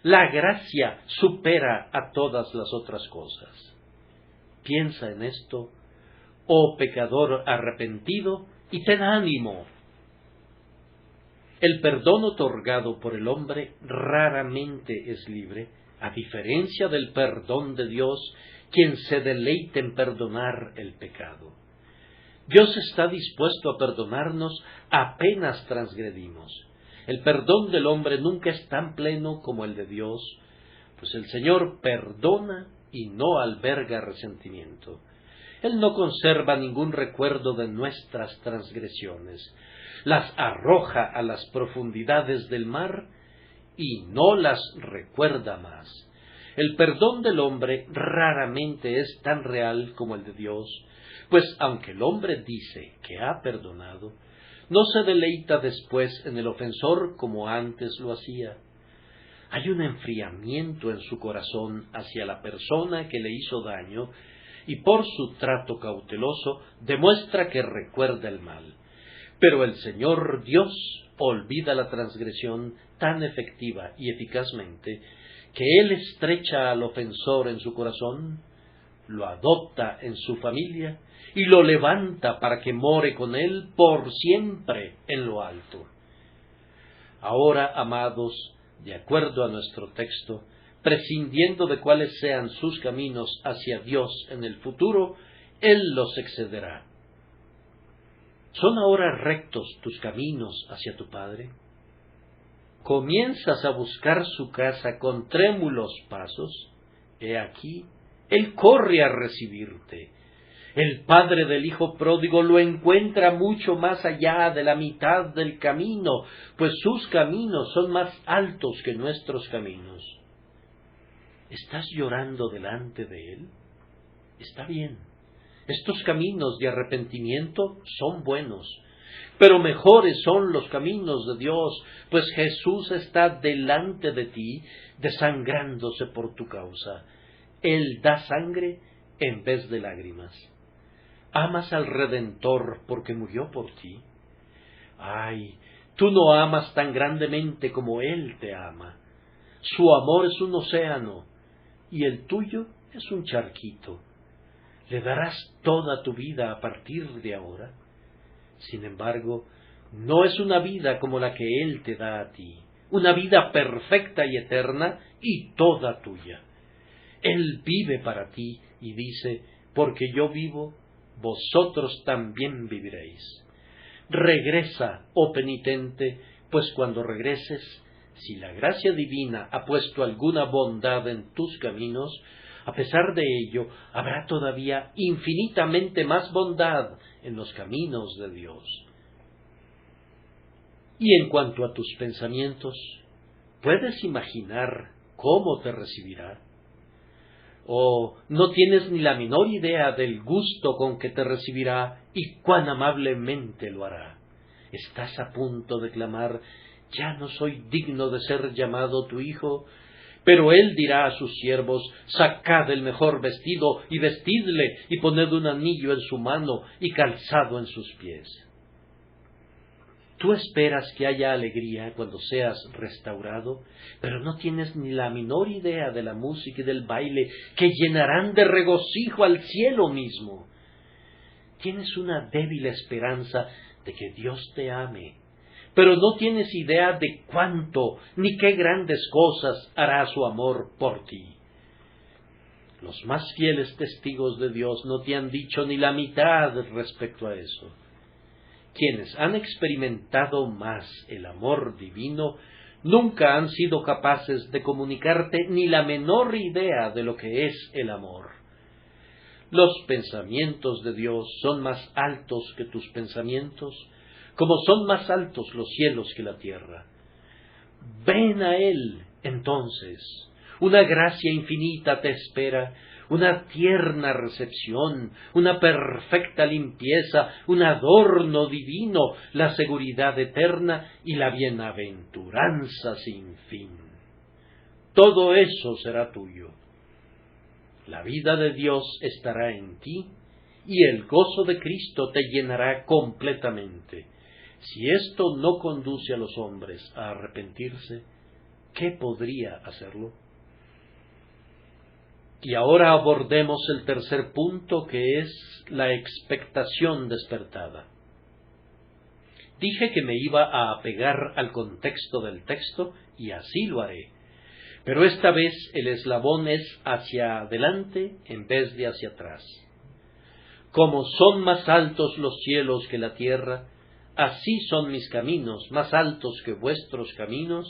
La gracia supera a todas las otras cosas. Piensa en esto, oh pecador arrepentido, y ten ánimo. El perdón otorgado por el hombre raramente es libre, a diferencia del perdón de Dios, quien se deleita en perdonar el pecado. Dios está dispuesto a perdonarnos apenas transgredimos. El perdón del hombre nunca es tan pleno como el de Dios, pues el Señor perdona y no alberga resentimiento. Él no conserva ningún recuerdo de nuestras transgresiones, las arroja a las profundidades del mar y no las recuerda más. El perdón del hombre raramente es tan real como el de Dios, pues aunque el hombre dice que ha perdonado, no se deleita después en el ofensor como antes lo hacía. Hay un enfriamiento en su corazón hacia la persona que le hizo daño, y por su trato cauteloso demuestra que recuerda el mal. Pero el Señor Dios olvida la transgresión tan efectiva y eficazmente que Él estrecha al ofensor en su corazón, lo adopta en su familia y lo levanta para que more con Él por siempre en lo alto. Ahora, amados, de acuerdo a nuestro texto, prescindiendo de cuáles sean sus caminos hacia Dios en el futuro, Él los excederá. ¿Son ahora rectos tus caminos hacia tu Padre? ¿Comienzas a buscar su casa con trémulos pasos? He aquí, Él corre a recibirte. El padre del hijo pródigo lo encuentra mucho más allá de la mitad del camino, pues sus caminos son más altos que nuestros caminos. ¿Estás llorando delante de Él? Está bien. Estos caminos de arrepentimiento son buenos, pero mejores son los caminos de Dios, pues Jesús está delante de ti, desangrándose por tu causa. Él da sangre en vez de lágrimas. ¿Amas al Redentor porque murió por ti? Ay, tú no amas tan grandemente como Él te ama. Su amor es un océano, y el tuyo es un charquito. ¿Le darás toda tu vida a partir de ahora? Sin embargo, no es una vida como la que Él te da a ti, una vida perfecta y eterna y toda tuya. Él vive para ti y dice: porque yo vivo, vosotros también viviréis. Regresa, oh penitente, pues cuando regreses, si la gracia divina ha puesto alguna bondad en tus caminos, a pesar de ello, habrá todavía infinitamente más bondad en los caminos de Dios. Y en cuanto a tus pensamientos, ¿puedes imaginar cómo te recibirá? ¿O no tienes ni la menor idea del gusto con que te recibirá y cuán amablemente lo hará? Estás a punto de clamar: ya no soy digno de ser llamado tu hijo. Pero Él dirá a sus siervos: sacad el mejor vestido y vestidle, y poned un anillo en su mano y calzado en sus pies. Tú esperas que haya alegría cuando seas restaurado, pero no tienes ni la menor idea de la música y del baile que llenarán de regocijo al cielo mismo. Tienes una débil esperanza de que Dios te ame, pero no tienes idea de cuánto ni qué grandes cosas hará su amor por ti. Los más fieles testigos de Dios no te han dicho ni la mitad respecto a eso. Quienes han experimentado más el amor divino nunca han sido capaces de comunicarte ni la menor idea de lo que es el amor. Los pensamientos de Dios son más altos que tus pensamientos, como son más altos los cielos que la tierra. Ven a Él, entonces. Una gracia infinita te espera, una tierna recepción, una perfecta limpieza, un adorno divino, la seguridad eterna y la bienaventuranza sin fin. Todo eso será tuyo. La vida de Dios estará en ti y el gozo de Cristo te llenará completamente. Si esto no conduce a los hombres a arrepentirse, ¿qué podría hacerlo? Y ahora abordemos el tercer punto, que es la expectación despertada. Dije que me iba a apegar al contexto del texto, y así lo haré. Pero esta vez el eslabón es hacia adelante en vez de hacia atrás. Como son más altos los cielos que la tierra, así son mis caminos más altos que vuestros caminos,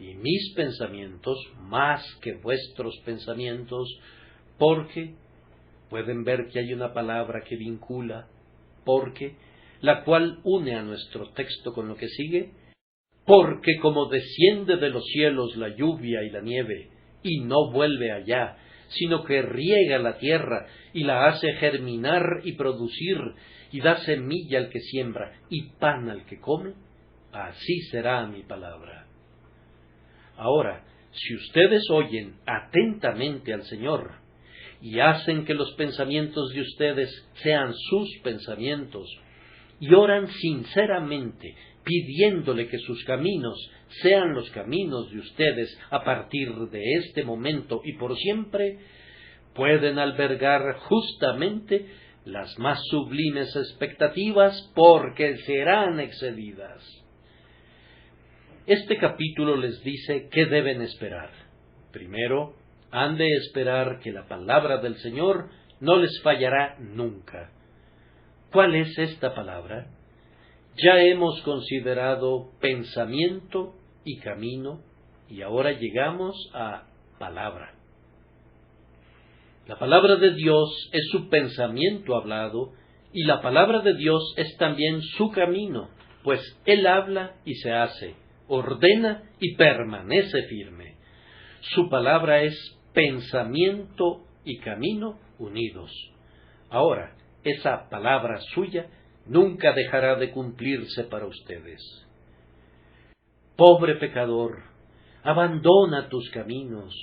y mis pensamientos más que vuestros pensamientos, porque pueden ver que hay una palabra que vincula, porque, la cual une a nuestro texto con lo que sigue, porque como desciende de los cielos la lluvia y la nieve, y no vuelve allá, sino que riega la tierra y la hace germinar y producir, y da semilla al que siembra y pan al que come, así será mi palabra. Ahora, si ustedes oyen atentamente al Señor y hacen que los pensamientos de ustedes sean sus pensamientos, y oran sinceramente, pidiéndole que sus caminos sean los caminos de ustedes a partir de este momento y por siempre, pueden albergar justamente las más sublimes expectativas, porque serán excedidas. Este capítulo les dice qué deben esperar. Primero, han de esperar que la palabra del Señor no les fallará nunca. ¿Cuál es esta palabra? Ya hemos considerado pensamiento y camino, y ahora llegamos a palabra. La palabra de Dios es su pensamiento hablado, y la palabra de Dios es también su camino, pues Él habla y se hace, ordena y permanece firme. Su palabra es pensamiento y camino unidos. Ahora, esa palabra suya nunca dejará de cumplirse para ustedes. Pobre pecador, abandona tus caminos,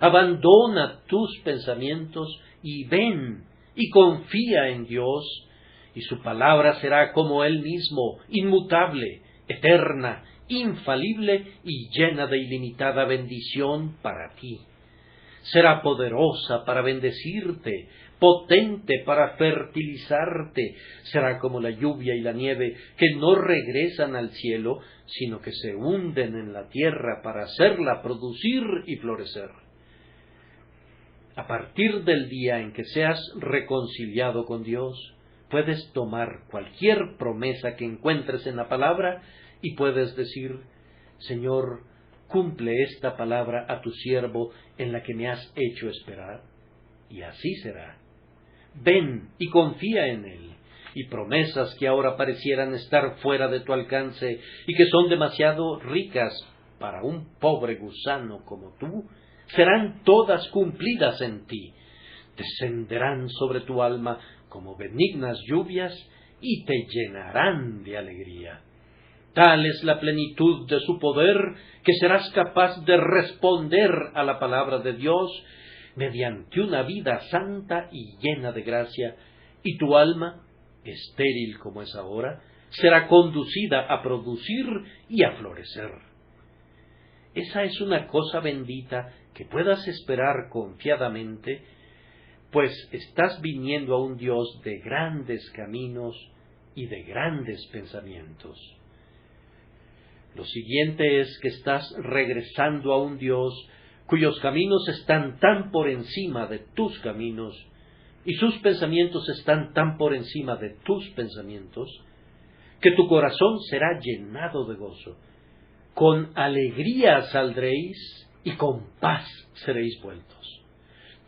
abandona tus pensamientos y ven y confía en Dios, y su palabra será como Él mismo, inmutable, eterna, infalible y llena de ilimitada bendición para ti. Será poderosa para bendecirte, potente para fertilizarte. Será como la lluvia y la nieve, que no regresan al cielo, sino que se hunden en la tierra para hacerla producir y florecer. A partir del día en que seas reconciliado con Dios, puedes tomar cualquier promesa que encuentres en la palabra y puedes decir: Señor, cumple esta palabra a tu siervo en la que me has hecho esperar. Y así será. Ven y confía en Él, y promesas que ahora parecieran estar fuera de tu alcance y que son demasiado ricas para un pobre gusano como tú, serán todas cumplidas en ti. Descenderán sobre tu alma como benignas lluvias y te llenarán de alegría. Tal es la plenitud de su poder que serás capaz de responder a la palabra de Dios mediante una vida santa y llena de gracia, y tu alma, estéril como es ahora, será conducida a producir y a florecer. Esa es una cosa bendita que puedas esperar confiadamente, pues estás viniendo a un Dios de grandes caminos y de grandes pensamientos. Lo siguiente es que estás regresando a un Dios cuyos caminos están tan por encima de tus caminos y sus pensamientos están tan por encima de tus pensamientos, que tu corazón será llenado de gozo. Con alegría saldréis y con paz seréis vueltos.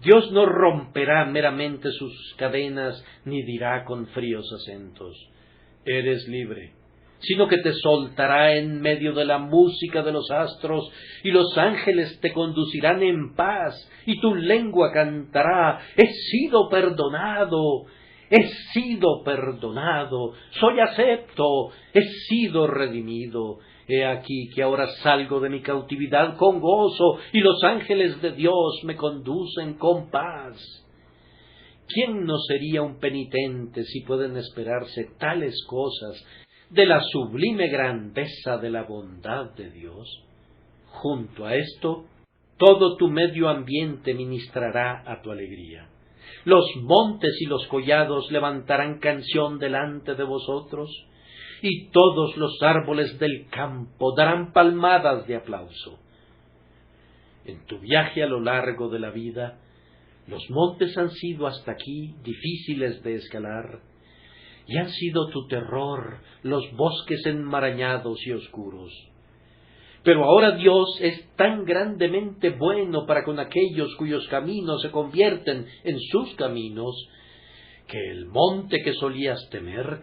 Dios no romperá meramente sus cadenas, ni dirá con fríos acentos: eres libre, sino que te soltará en medio de la música de los astros, y los ángeles te conducirán en paz, y tu lengua cantará: he sido perdonado, he sido perdonado, soy acepto, he sido redimido. He aquí que ahora salgo de mi cautividad con gozo, y los ángeles de Dios me conducen con paz. ¿Quién no sería un penitente si pueden esperarse tales cosas de la sublime grandeza de la bondad de Dios? Junto a esto, todo tu medio ambiente ministrará a tu alegría. Los montes y los collados levantarán canción delante de vosotros, y todos los árboles del campo darán palmadas de aplauso. En tu viaje a lo largo de la vida, los montes han sido hasta aquí difíciles de escalar, y han sido tu terror los bosques enmarañados y oscuros. Pero ahora Dios es tan grandemente bueno para con aquellos cuyos caminos se convierten en sus caminos, que el monte que solías temer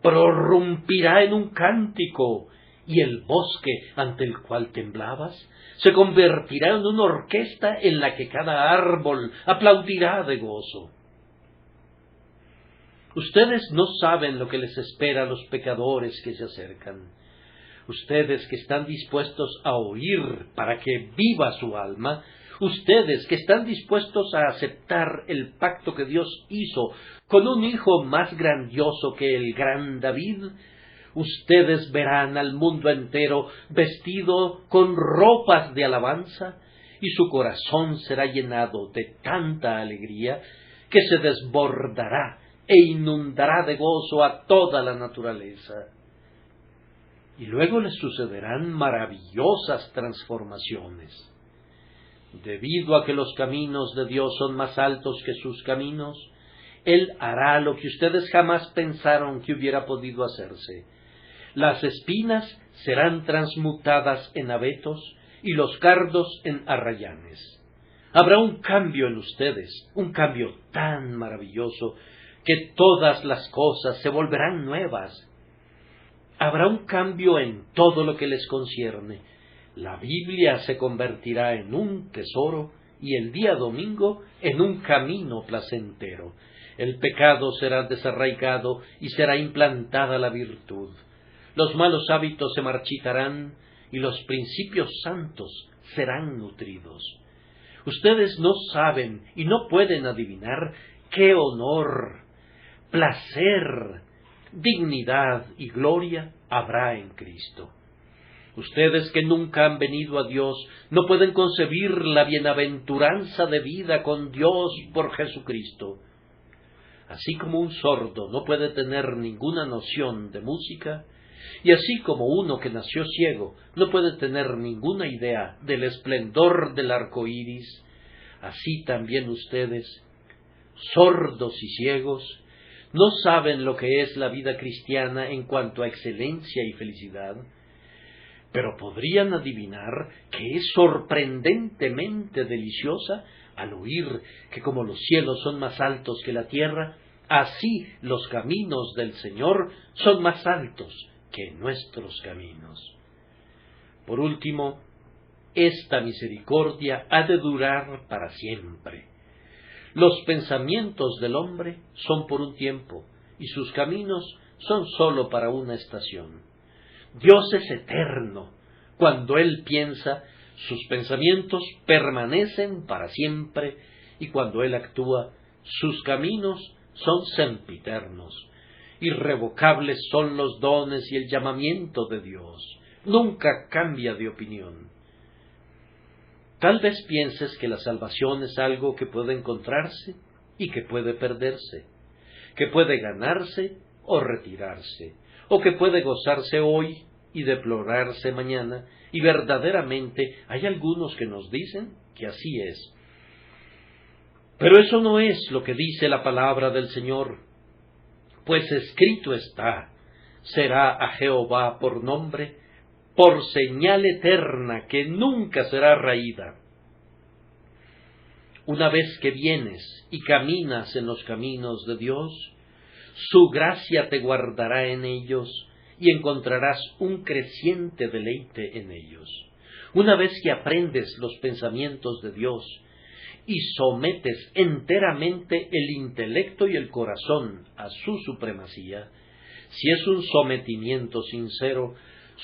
prorrumpirá en un cántico, y el bosque ante el cual temblabas se convertirá en una orquesta en la que cada árbol aplaudirá de gozo. Ustedes no saben lo que les espera a los pecadores que se acercan. Ustedes que están dispuestos a oír para que viva su alma, ustedes que están dispuestos a aceptar el pacto que Dios hizo con un hijo más grandioso que el gran David, ustedes verán al mundo entero vestido con ropas de alabanza, y su corazón será llenado de tanta alegría que se desbordará e inundará de gozo a toda la naturaleza. Y luego les sucederán maravillosas transformaciones. Debido a que los caminos de Dios son más altos que sus caminos, Él hará lo que ustedes jamás pensaron que hubiera podido hacerse. Las espinas serán transmutadas en abetos y los cardos en arrayanes. Habrá un cambio en ustedes, un cambio tan maravilloso que todas las cosas se volverán nuevas. Habrá un cambio en todo lo que les concierne. La Biblia se convertirá en un tesoro y el día domingo en un camino placentero. El pecado será desarraigado y será implantada la virtud. Los malos hábitos se marchitarán y los principios santos serán nutridos. Ustedes no saben y no pueden adivinar qué honor, placer, dignidad y gloria habrá en Cristo. Ustedes que nunca han venido a Dios no pueden concebir la bienaventuranza de vida con Dios por Jesucristo. Así como un sordo no puede tener ninguna noción de música, y así como uno que nació ciego no puede tener ninguna idea del esplendor del arco iris, así también ustedes, sordos y ciegos, no saben lo que es la vida cristiana en cuanto a excelencia y felicidad, pero podrían adivinar que es sorprendentemente deliciosa al oír que como los cielos son más altos que la tierra, así los caminos del Señor son más altos que nuestros caminos. Por último, esta misericordia ha de durar para siempre. Los pensamientos del hombre son por un tiempo, y sus caminos son sólo para una estación. Dios es eterno. Cuando Él piensa, sus pensamientos permanecen para siempre, y cuando Él actúa, sus caminos son sempiternos. Irrevocables son los dones y el llamamiento de Dios. Nunca cambia de opinión. Tal vez pienses que la salvación es algo que puede encontrarse y que puede perderse, que puede ganarse o retirarse, o que puede gozarse hoy y deplorarse mañana, y verdaderamente hay algunos que nos dicen que así es. Pero eso no es lo que dice la palabra del Señor, pues escrito está: será a Jehová por nombre, por señal eterna que nunca será raída. Una vez que vienes y caminas en los caminos de Dios, su gracia te guardará en ellos y encontrarás un creciente deleite en ellos. Una vez que aprendes los pensamientos de Dios y sometes enteramente el intelecto y el corazón a su supremacía, si es un sometimiento sincero,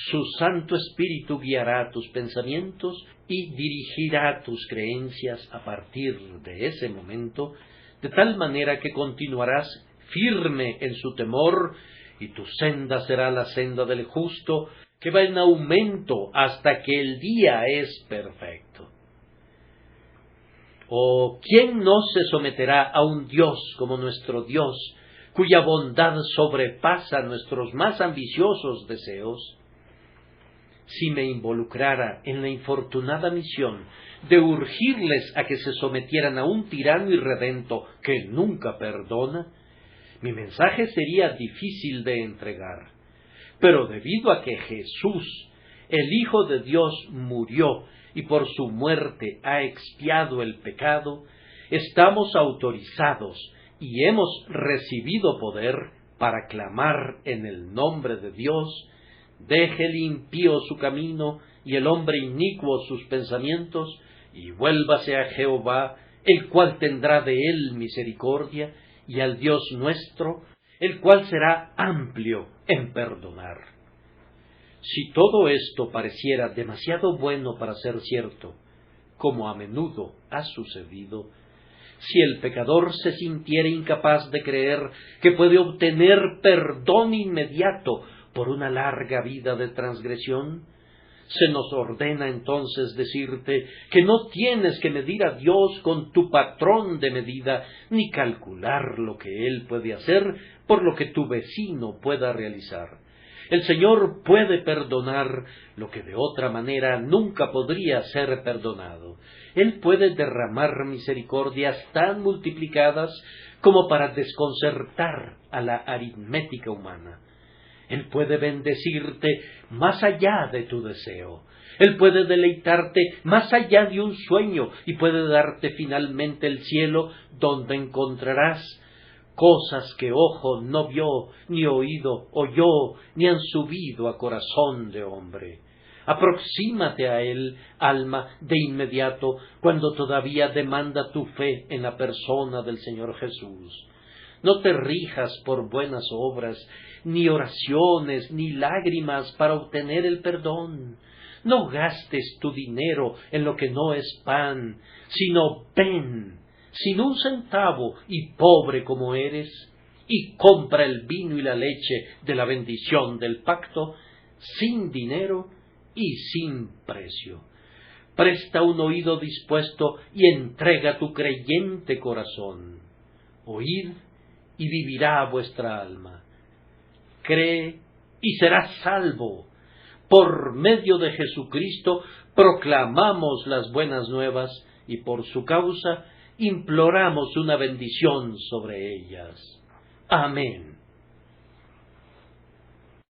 su Santo Espíritu guiará tus pensamientos y dirigirá tus creencias a partir de ese momento, de tal manera que continuarás firme en su temor, y tu senda será la senda del justo, que va en aumento hasta que el día es perfecto. ¿O quién no se someterá a un Dios como nuestro Dios, cuya bondad sobrepasa nuestros más ambiciosos deseos? Si me involucrara en la infortunada misión de urgirles a que se sometieran a un tirano irredento que nunca perdona, mi mensaje sería difícil de entregar. Pero debido a que Jesús, el Hijo de Dios, murió y por su muerte ha expiado el pecado, estamos autorizados y hemos recibido poder para clamar en el nombre de Dios: deje el impío su camino y el hombre inicuo sus pensamientos, y vuélvase a Jehová, el cual tendrá de él misericordia, y al Dios nuestro, el cual será amplio en perdonar. Si todo esto pareciera demasiado bueno para ser cierto, como a menudo ha sucedido, si el pecador se sintiera incapaz de creer que puede obtener perdón inmediato por una larga vida de transgresión, se nos ordena entonces decirte que no tienes que medir a Dios con tu patrón de medida, ni calcular lo que Él puede hacer por lo que tu vecino pueda realizar. El Señor puede perdonar lo que de otra manera nunca podría ser perdonado. Él puede derramar misericordias tan multiplicadas como para desconcertar a la aritmética humana. Él puede bendecirte más allá de tu deseo. Él puede deleitarte más allá de un sueño y puede darte finalmente el cielo, donde encontrarás cosas que ojo no vio, ni oído oyó, ni han subido a corazón de hombre. Aproxímate a Él, alma, de inmediato, cuando todavía demanda tu fe en la persona del Señor Jesús. No te rijas por buenas obras, ni oraciones, ni lágrimas para obtener el perdón. No gastes tu dinero en lo que no es pan, sino ven, sin un centavo y pobre como eres, y compra el vino y la leche de la bendición del pacto, sin dinero y sin precio. Presta un oído dispuesto y entrega tu creyente corazón. Oíd y vivirá vuestra alma. Cree y serás salvo. Por medio de Jesucristo proclamamos las buenas nuevas y por su causa imploramos una bendición sobre ellas. Amén.